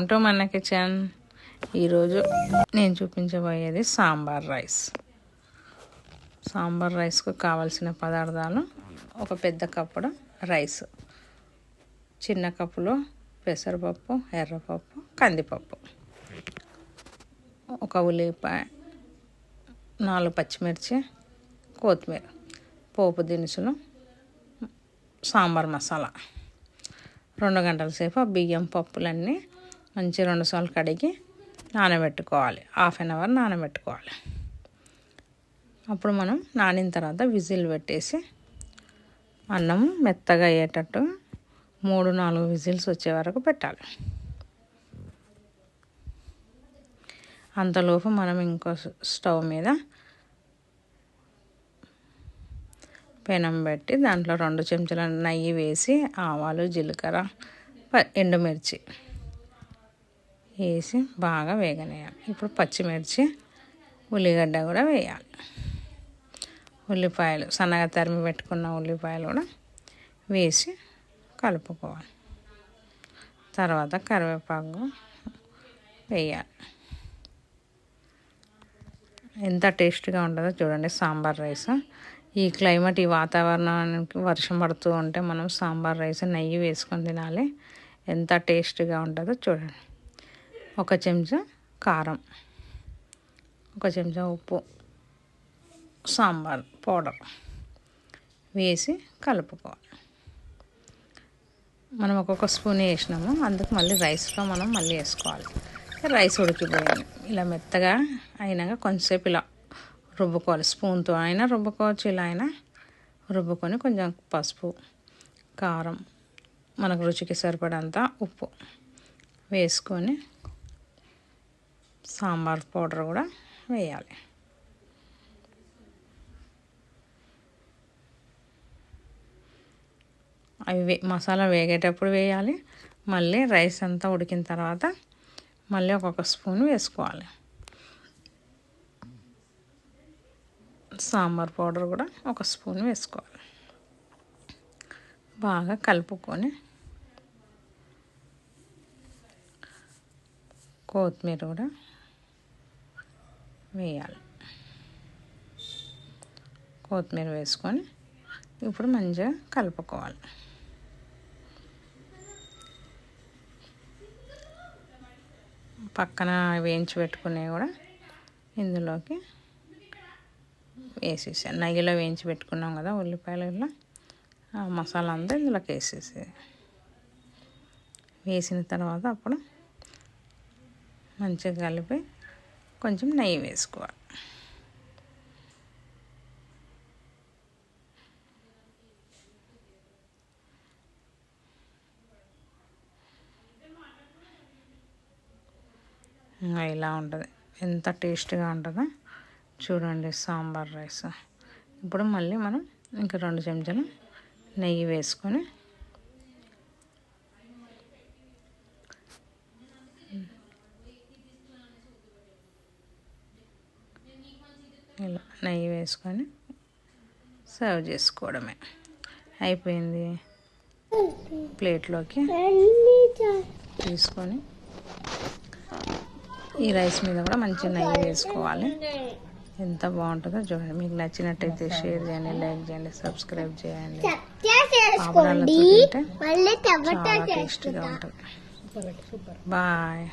అంటూ మన కిచెన్. ఈరోజు నేను చూపించబోయేది సాంబార్ రైస్. సాంబార్ రైస్కు కావలసిన పదార్థాలు: ఒక పెద్ద కప్పుడు రైస్, చిన్న కప్పులో పెసరపప్పు, ఎర్రపప్పు, కందిపప్పు, ఒక ఉల్లిపాయ, 4 పచ్చిమిర్చి, కొత్తిమీర, పోపు దినుసులు, సాంబార్ మసాలా. 2 గంటల సేపు ఆ బియ్యం పప్పులన్నీ మంచి 2 సార్లు కడిగి నానబెట్టుకోవాలి. 1/2 అవర్ నానబెట్టుకోవాలి. అప్పుడు మనం నానిన తర్వాత విజిల్ పెట్టేసి అన్నం మెత్తగా అయ్యేటట్టు 3-4 విజిల్స్ వచ్చే వరకు పెట్టాలి. అంతలోపు మనం ఇంకో స్టవ్ మీద పెనం పెట్టి దాంట్లో 2 చెంచాల నెయ్యి వేసి ఆవాలు, జీలకర్ర, ఎండుమిర్చి వేసి బాగా వేగనేయాలి. ఇప్పుడు పచ్చిమిర్చి, ఉల్లిగడ్డ కూడా వేయాలి. ఉల్లిపాయలు సన్నగా తరిమి పెట్టుకున్న ఉల్లిపాయలు కూడా వేసి కలుపుకోవాలి. తర్వాత కరివేపాకు వేయాలి. ఎంత టేస్ట్గా ఉంటుందో చూడండి సాంబార్ రైస్. ఈ క్లైమేట్, ఈ వాతావరణానికి వర్షం పడుతూ ఉంటే మనం సాంబార్ రైస్ నెయ్యి వేసుకొని తినాలి. ఎంత టేస్ట్గా ఉంటుందో చూడండి. 1 చెంచా కారం, 1 చెంచా ఉప్పు, సాంబార్ పౌడర్ వేసి కలుపుకోవాలి. మనం ఒక్కొక్క స్పూన్ వేసినాము, అందుకు మళ్ళీ రైస్లో మనం మళ్ళీ వేసుకోవాలి. రైస్ ఉడికిపోయింది. ఇలా మెత్తగా అయినాక కొంచెంసేపు ఇలా రుబ్బుకోవాలి. స్పూన్తో అయినా రుబ్బుకోవచ్చు, ఇలా అయినా రుబ్బుకొని కొంచెం పసుపు, కారం, మనకు రుచికి సరిపడంత ఉప్పు వేసుకొని సాంబార్ పౌడర్ కూడా వేయాలి. అవి మసాలా వేగేటప్పుడు వేయాలి. మళ్ళీ రైస్ అంతా ఉడికిన తర్వాత మళ్ళీ ఒక్కొక్క స్పూన్ వేసుకోవాలి. సాంబార్ పౌడర్ కూడా 1 స్పూన్ వేసుకోవాలి. బాగా కలుపుకొని కొత్తిమీర కూడా వేయాలి. కొత్తిమీర వేసుకొని ఇప్పుడు మంచిగా కలుపుకోవాలి. పక్కన వేయించి పెట్టుకునేవి కూడా ఇందులోకి వేసేసాను. నెయ్యిలో వేయించి పెట్టుకున్నాం కదా ఉల్లిపాయలలో, ఆ మసాలా అంతా ఇందులోకి వేసిన తర్వాత అప్పుడు మంచిగా కలిపి కొంచెం నెయ్యి వేసుకోవాలి. ఇలా ఉంటుంది. ఎంత టేస్ట్గా ఉంటుందో చూడండి సాంబార్ రైస్. ఇప్పుడు మళ్ళీ మనం ఇంకా 2 చెంచాలు నెయ్యి వేసుకొని ఇలా నెయ్యి వేసుకొని సర్వ్ చేసుకోవడమే. అయిపోయింది. ప్లేట్లోకి తీసుకొని ఈ రైస్ మీద కూడా మంచి నెయ్యి వేసుకోవాలి. ఎంత బాగుంటుందో చూడండి. మీకు నచ్చినట్టయితే షేర్ చేయండి, లైక్ చేయండి, సబ్స్క్రైబ్ చేయండి. పాపడాలతో తింటే చాలా టేస్టీగా ఉంటుంది. బాయ్.